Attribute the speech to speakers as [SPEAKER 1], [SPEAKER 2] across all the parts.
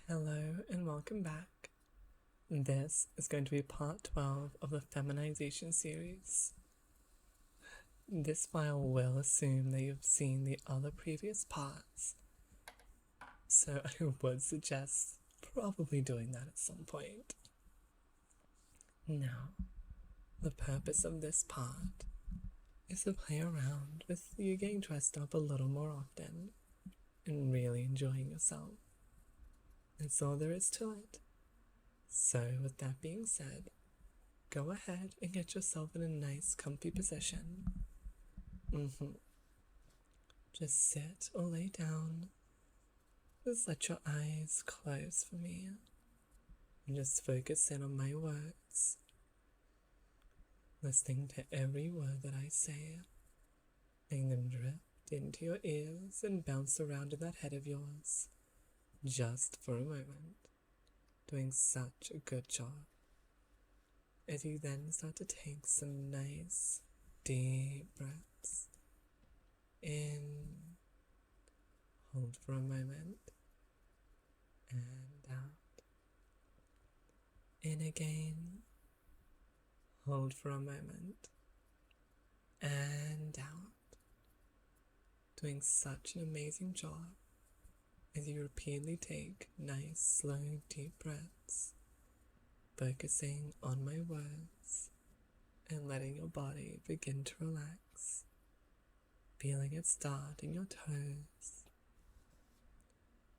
[SPEAKER 1] Hello and welcome back. This is going to be part 12 of the Feminization series. This file will assume that you've seen the other previous parts, so I would suggest probably doing that at some point. Now, the purpose of this part is to play around with you getting dressed up a little more often and really enjoying yourself. That's all there is to it. So, with that being said, go ahead and get yourself in a nice, comfy position. Just sit or lay down. Just let your eyes close for me. And just focus in on my words. Listening to every word that I say. Letting them drift into your ears and bounce around in that head of yours. Just for a moment. Doing such a good job. As you then start to take some nice, deep breaths. In, hold for a moment, and out. In again, hold for a moment, and out. Doing such an amazing job as you repeatedly take nice, slow, deep breaths, focusing on my words and letting your body begin to relax, feeling it start in your toes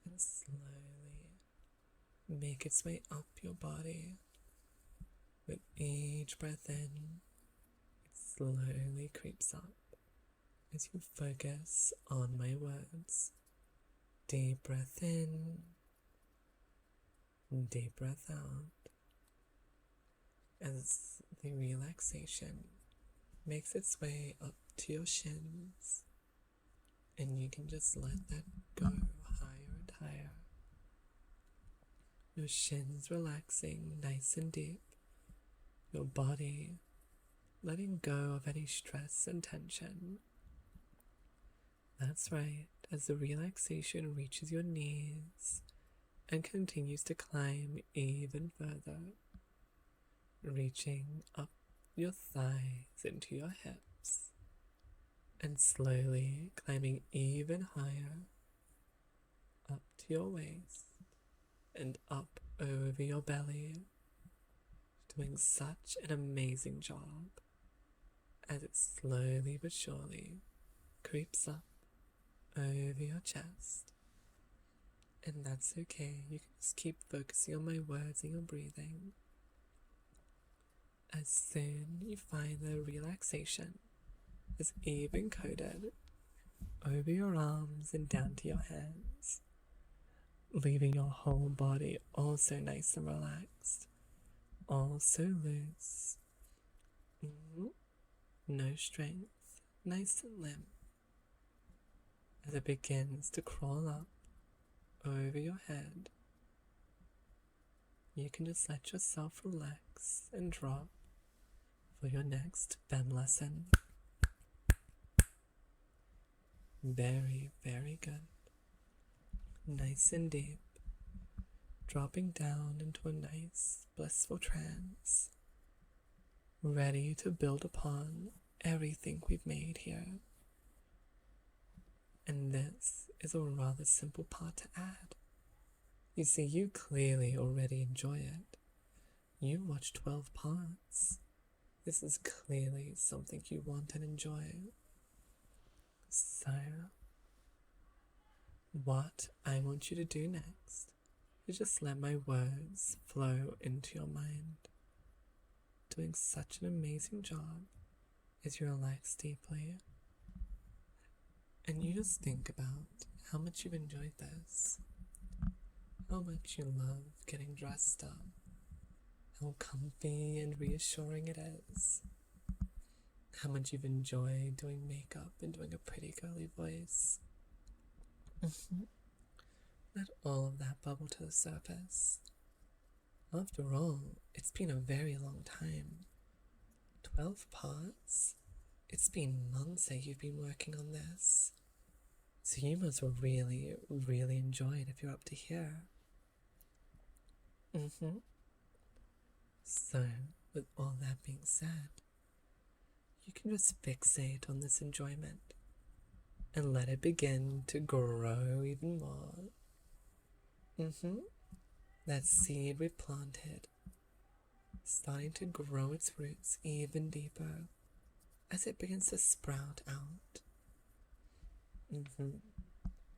[SPEAKER 1] and slowly make its way up your body. With each breath in, it slowly creeps up as you focus on my words. Deep breath in, deep breath out, as the relaxation makes its way up to your shins, and you can just let that go higher and higher. Your shins relaxing nice and deep, your body letting go of any stress and tension. That's right, as the relaxation reaches your knees and continues to climb even further, reaching up your thighs into your hips, and slowly climbing even higher up to your waist and up over your belly, doing such an amazing job as it slowly but surely creeps up over your chest. And that's okay, you can just keep focusing on my words and your breathing. As soon you find the relaxation is even coated over your arms and down to your hands, leaving your whole body also nice and relaxed, also loose. No strength, nice and limp. As it begins to crawl up over your head, you can just let yourself relax and drop for your next Fem lesson. Very, very good. Nice and deep, dropping down into a nice, blissful trance, ready to build upon everything we've made here. And this is a rather simple part to add. You see, you clearly already enjoy it. You watched 12 parts. This is clearly something you want and enjoy. So, what I want you to do next is just let my words flow into your mind, doing such an amazing job as you relax deeply. And you just think about how much you've enjoyed this, how much you love getting dressed up, how comfy and reassuring it is, how much you've enjoyed doing makeup and doing a pretty girly voice. Let all of that bubble to the surface. After all, it's been a very long time. 12 parts? It's been months that you've been working on this. So you must really, really enjoy it if you're up to here. So, with all that being said, you can just fixate on this enjoyment and let it begin to grow even more. That seed we planted, starting to grow its roots even deeper as it begins to sprout out.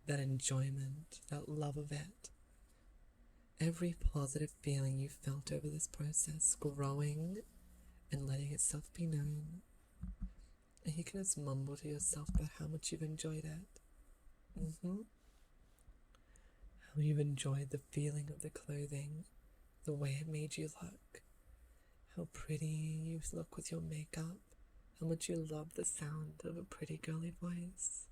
[SPEAKER 1] That enjoyment, that love of it, every positive feeling you felt over this process growing and letting itself be known. And you can just mumble to yourself about how much you've enjoyed it. How you've enjoyed the feeling of the clothing, the way it made you look, how pretty you look with your makeup, how much you love the sound of a pretty girly voice.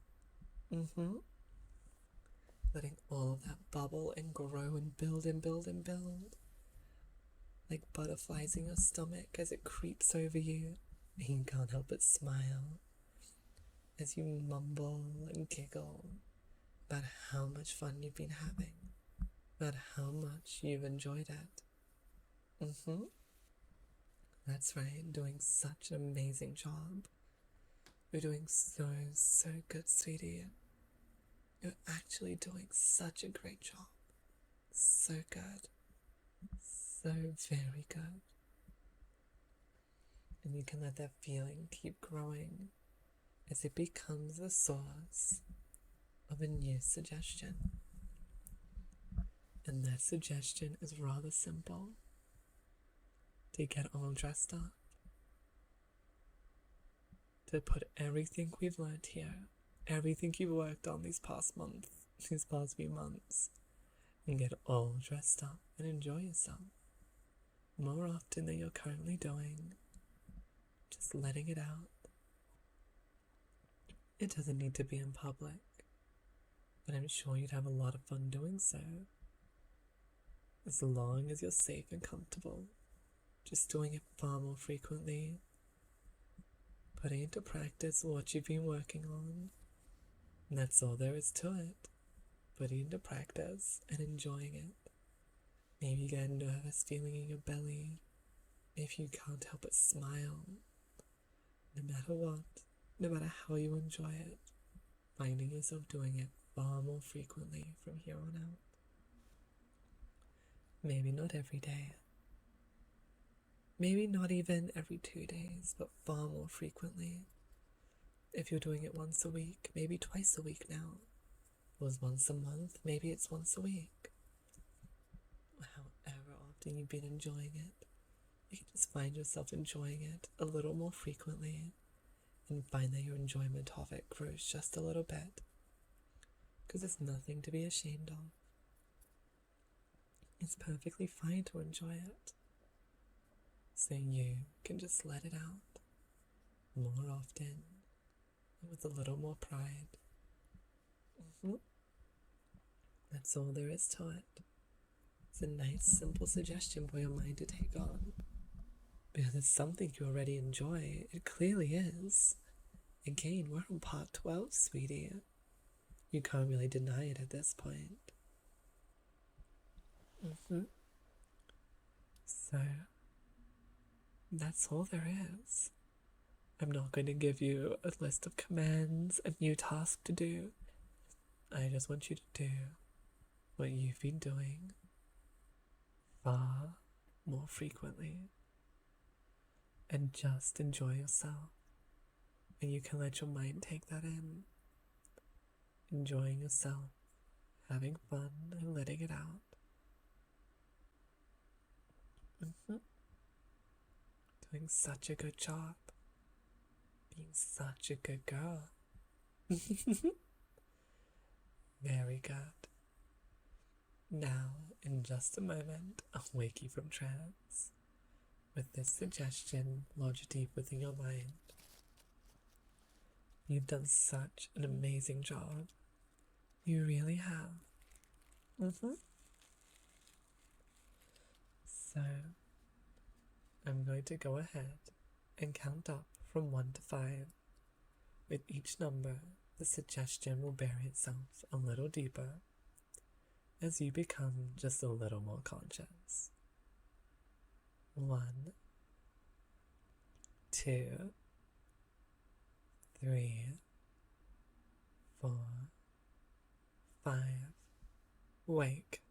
[SPEAKER 1] Letting all of that bubble and grow and build and build and build. Like butterflies in your stomach as it creeps over you, and you can't help but smile as you mumble and giggle about how much fun you've been having, about how much you've enjoyed it. That's right, doing such an amazing job. You're doing so good, sweetie. You're actually doing such a great job. So good. So very good. And you can let that feeling keep growing as it becomes the source of a new suggestion. And that suggestion is rather simple. To get all dressed up. To put everything we've learned here, everything you've worked on these past few months, and get all dressed up and enjoy yourself more often than you're currently doing. Just letting it out. It doesn't need to be in public, but I'm sure you'd have a lot of fun doing so. As long as you're safe and comfortable, just doing it far more frequently, putting into practice what you've been working on. And that's all there is to it. Putting into practice and enjoying it. Maybe you get a nervous feeling in your belly. If you can't help but smile. No matter what, no matter how you enjoy it, finding yourself doing it far more frequently from here on out. Maybe not every day. Maybe not even every 2 days, but far more frequently. If you're doing it once a week, maybe twice a week now. If it was once a month, maybe it's once a week. However often you've been enjoying it, you can just find yourself enjoying it a little more frequently and find that your enjoyment of it grows just a little bit. Because it's nothing to be ashamed of. It's perfectly fine to enjoy it. So you can just let it out more often and with a little more pride. That's all there is to it. It's a nice, simple suggestion for your mind to take on. Because it's something you already enjoy. It clearly is. Again, we're on part 12, sweetie. You can't really deny it at this point. So, that's all there is. I'm not going to give you a list of commands, a new task to do. I just want you to do what you've been doing far more frequently. And just enjoy yourself. And you can let your mind take that in. Enjoying yourself, having fun, and letting it out. Doing such a good job. Being such a good girl. Very good. Now, in just a moment, I'll wake you from trance with this suggestion lodged deep within your mind. You've done such an amazing job. You really have. So, I'm going to go ahead and count up from 1 to 5. With each number, the suggestion will bury itself a little deeper as you become just a little more conscious. 1, 2, 3, 4, 5. Wake.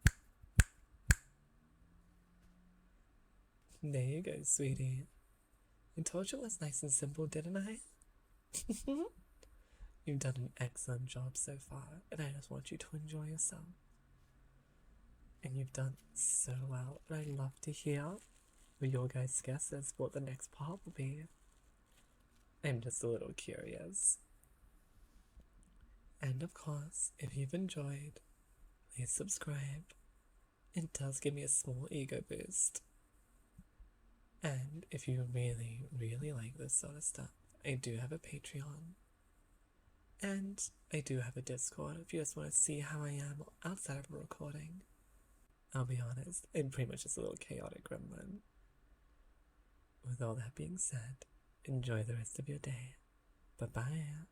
[SPEAKER 1] There you go, sweetie. I told you it was nice and simple, didn't I? You've done an excellent job so far, and I just want you to enjoy yourself. And you've done so well, and I'd love to hear what your guys' guesses what the next part will be. I'm just a little curious. And of course, if you've enjoyed, please subscribe. It does give me a small ego boost. And if you really, really like this sort of stuff, I do have a Patreon. And I do have a Discord if you just want to see how I am outside of a recording. I'll be honest, I'm pretty much just a little chaotic gremlin. With all that being said, enjoy the rest of your day. Bye-bye.